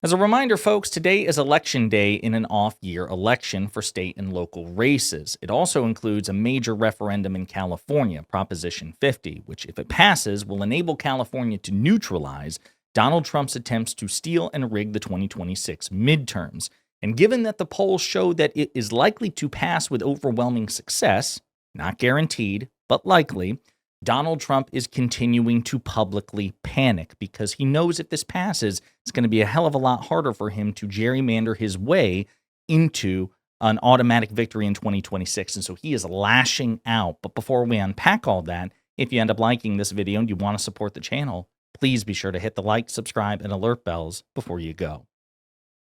As a reminder, folks, today is election day in an off-year election for state and local races. It also includes a major referendum in California, Proposition 50, which, if it passes, will enable California to neutralize Donald Trump's attempts to steal and rig the 2026 midterms. And given that the polls show that it is likely to pass with overwhelming success, not guaranteed, but likely, Donald Trump is continuing to publicly panic because he knows if this passes, it's going to be a hell of a lot harder for him to gerrymander his way into an automatic victory in 2026. And so he is lashing out. But before we unpack all that, if you end up liking this video and you want to support the channel, please be sure to hit the like, subscribe, and alert bells before you go.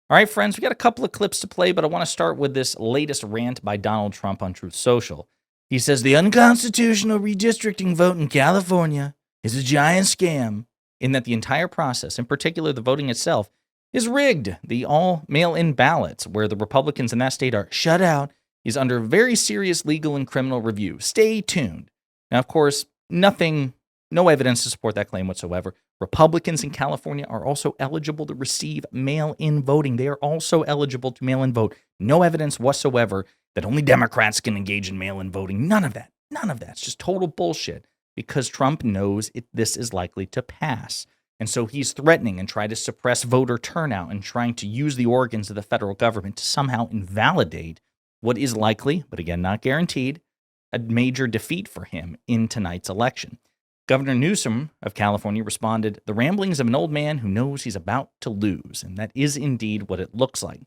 All right, friends, we got a couple of clips to play, but I want to start with this latest rant by Donald Trump on Truth Social. He says the unconstitutional redistricting vote in California is a giant scam, in that the entire process, in particular the voting itself, is rigged. The all mail-in ballots, where the Republicans in that state are shut out, is under very serious legal and criminal review. Stay tuned. Now, of course, no evidence to support that claim whatsoever. Republicans in California are also eligible to receive mail-in voting. They are also eligible to mail-in vote. No evidence whatsoever that only Democrats can engage in mail-in voting. None of that. None of that. It's just total bullshit because Trump knows this is likely to pass. And so he's threatening and trying to suppress voter turnout and trying to use the organs of the federal government to somehow invalidate what is likely, but again, not guaranteed, a major defeat for him in tonight's election. Governor Newsom of California responded, "The ramblings of an old man who knows he's about to lose." And that is indeed what it looks like.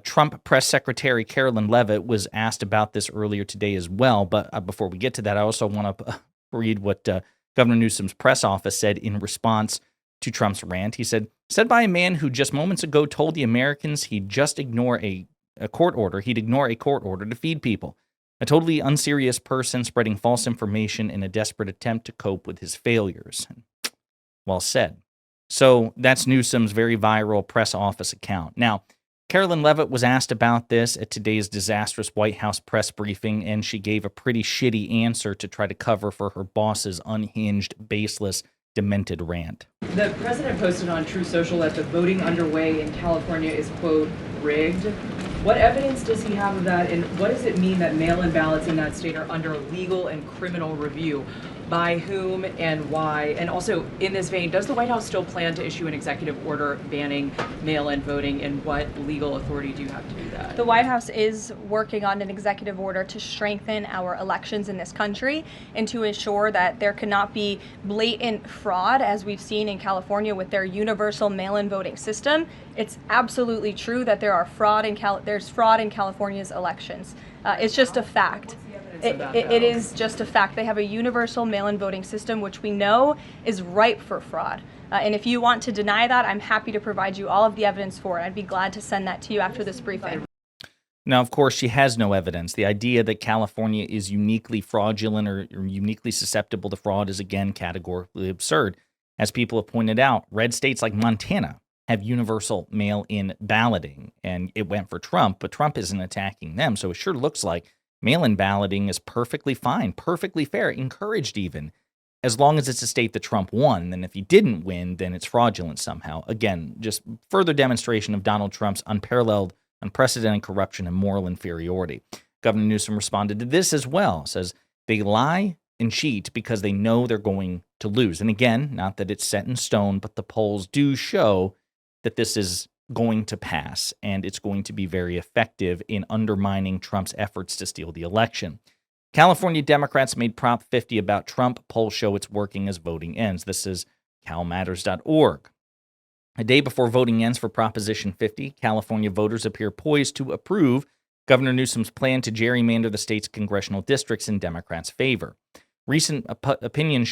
Trump Press Secretary Carolyn Leavitt was asked about this earlier today as well. But before we get to that, I also want to read what Governor Newsom's press office said in response to Trump's rant. He said by a man who just moments ago told the Americans he'd just ignore a court order, he'd ignore a court order to feed people. A totally unserious person spreading false information in a desperate attempt to cope with his failures. Well said. So that's Newsom's very viral press office account. Now, Carolyn Leavitt was asked about this at today's disastrous White House press briefing, and she gave a pretty shitty answer to try to cover for her boss's unhinged, baseless, demented rant. The president posted on Truth Social that the voting underway in California is, quote, rigged. What evidence does he have of that, and what does it mean that mail-in ballots in that state are under legal and criminal review? By whom and why? And also, in this vein, does the White House still plan to issue an executive order banning mail-in voting, and what legal authority do you have to do that? The White House is working on an executive order to strengthen our elections in this country and to ensure that there cannot be blatant fraud, as we've seen in California with their universal mail-in voting system. It's absolutely true that there's fraud in California's elections. It's just a fact. It is just a fact. They have a universal mail-in voting system, which we know is ripe for fraud. And if you want to deny that, I'm happy to provide you all of the evidence for it. I'd be glad to send that to you after this briefing. Now, of course, she has no evidence. The idea that California is uniquely fraudulent or uniquely susceptible to fraud is, again, categorically absurd. As people have pointed out, red states like Montana have universal mail-in balloting, and it went for Trump, but Trump isn't attacking them, so it sure looks like mail-in balloting is perfectly fine, perfectly fair, encouraged even, as long as it's a state that Trump won. And if he didn't win, then it's fraudulent somehow. Again, just further demonstration of Donald Trump's unparalleled, unprecedented corruption and moral inferiority. Governor Newsom responded to this as well, says they lie and cheat because they know they're going to lose. And again, not that it's set in stone, but the polls do show that this is going to pass, and it's going to be very effective in undermining Trump's efforts to steal the election. California Democrats made Prop 50 about Trump. Polls show it's working as voting ends. This is calmatters.org. A day before voting ends for Proposition 50, California voters appear poised to approve Governor Newsom's plan to gerrymander the state's congressional districts in Democrats' favor. Recent opinion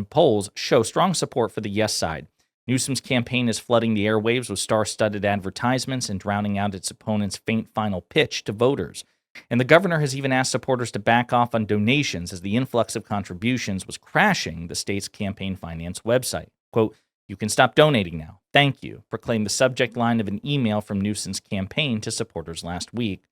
polls show strong support for the yes side. Newsom's campaign is flooding the airwaves with star-studded advertisements and drowning out its opponent's faint final pitch to voters. And the governor has even asked supporters to back off on donations as the influx of contributions was crashing the state's campaign finance website. Quote, "You can stop donating now. Thank you," proclaimed the subject line of an email from Newsom's campaign to supporters last week.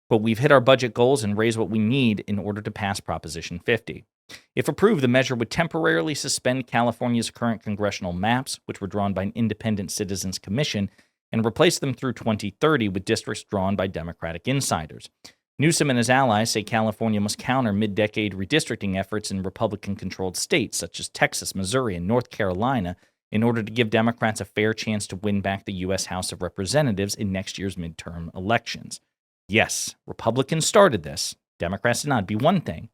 Quote, "We've hit our budget goals and raised what we need in order to pass Proposition 50. If approved, the measure would temporarily suspend California's current congressional maps, which were drawn by an independent citizens commission, and replace them through 2030 with districts drawn by Democratic insiders. Newsom and his allies say California must counter mid-decade redistricting efforts in Republican-controlled states such as Texas, Missouri, and North Carolina in order to give Democrats a fair chance to win back the U.S. House of Representatives in next year's midterm elections. Yes, Republicans started this. Democrats did not. It'd be one thing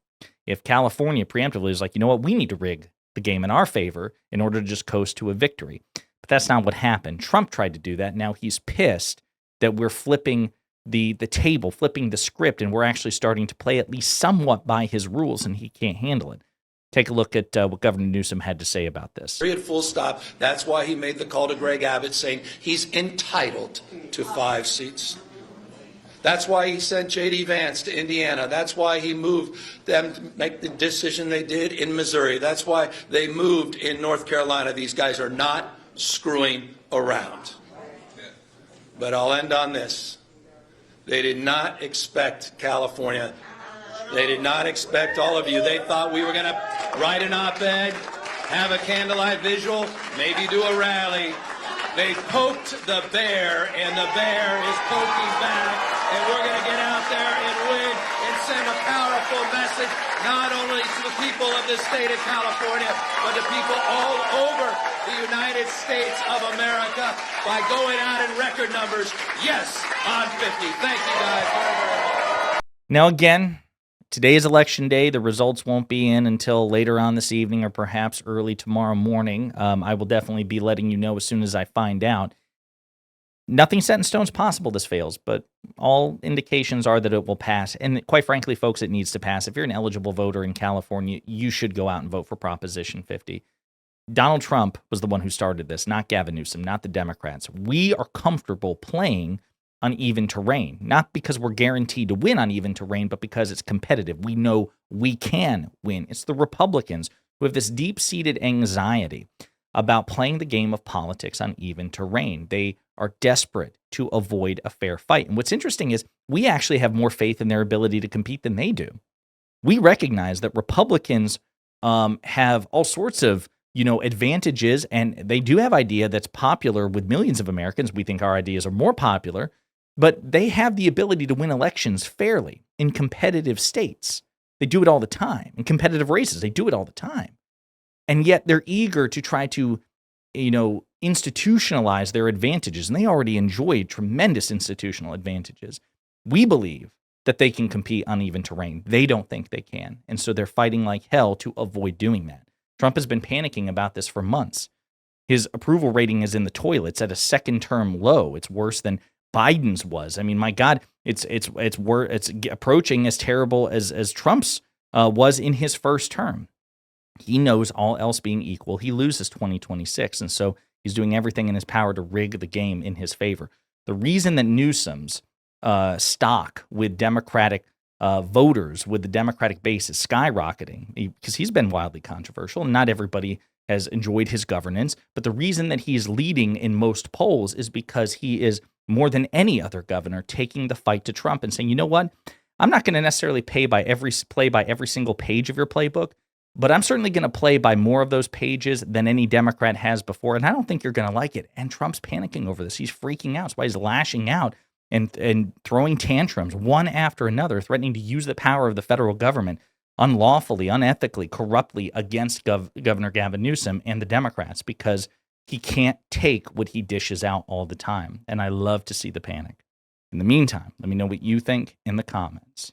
if California preemptively is like, you know what, we need to rig the game in our favor in order to just coast to a victory. But that's not what happened. Trump tried to do that. Now he's pissed that we're flipping the table, flipping the script, and we're actually starting to play at least somewhat by his rules, and he can't handle it. Take a look at what Governor Newsom had to say about this. Period, full stop. That's why he made the call to Greg Abbott saying he's entitled to 5 seats. That's why he sent J.D. Vance to Indiana. That's why he moved them to make the decision they did in Missouri. That's why they moved in North Carolina. These guys are not screwing around. But I'll end on this. They did not expect California. They did not expect all of you. They thought we were going to write an op-ed, have a candlelight visual, maybe do a rally. They poked the bear, and the bear is poking back, and we're going to get out there and win and send a powerful message, not only to the people of the state of California, but to people all over the United States of America by going out in record numbers. Yes, on 50. Thank you guys very, very much. Now, again, today is election day. The results won't be in until later on this evening or perhaps early tomorrow morning. I will definitely be letting you know as soon as I find out. Nothing set in stone is possible this fails, but all indications are that it will pass. And quite frankly, folks, it needs to pass. If you're an eligible voter in California, you should go out and vote for Proposition 50. Donald Trump was the one who started this, not Gavin Newsom, not the Democrats. We are comfortable playing on even terrain, not because we're guaranteed to win on even terrain, but because it's competitive. We know we can win. It's the Republicans who have this deep-seated anxiety about playing the game of politics on even terrain. They are desperate to avoid a fair fight. And what's interesting is we actually have more faith in their ability to compete than they do. We recognize that Republicans have all sorts of advantages, and they do have idea that's popular with millions of Americans. We think our ideas are more popular, but they have the ability to win elections fairly in competitive states. They do it all the time. In competitive races, they do it all the time. And yet they're eager to try to, institutionalize their advantages, and they already enjoy tremendous institutional advantages. We believe that they can compete on even terrain. They don't think they can, and so they're fighting like hell to avoid doing that. Trump has been panicking about this for months. His approval rating is in the toilets at a second-term low. It's worse than Biden's was. I mean, my God, it's approaching as terrible as Trump's was in his first term. He knows, all else being equal, he loses 2026, and so he's doing everything in his power to rig the game in his favor. The reason that Newsom's stock with Democratic voters, with the Democratic base, is skyrocketing, because he's been wildly controversial, and not everybody has enjoyed his governance, but the reason that he's leading in most polls is because he is, more than any other governor, taking the fight to Trump and saying, you know what, I'm not going to necessarily play by every single page of your playbook, but I'm certainly going to play by more of those pages than any Democrat has before, and I don't think you're going to like it. And Trump's panicking over this. He's freaking out. That's why he's lashing out and throwing tantrums one after another, threatening to use the power of the federal government unlawfully, unethically, corruptly against Governor Gavin Newsom and the Democrats, because he can't take what he dishes out all the time. And I love to see the panic. In the meantime, let me know what you think in the comments.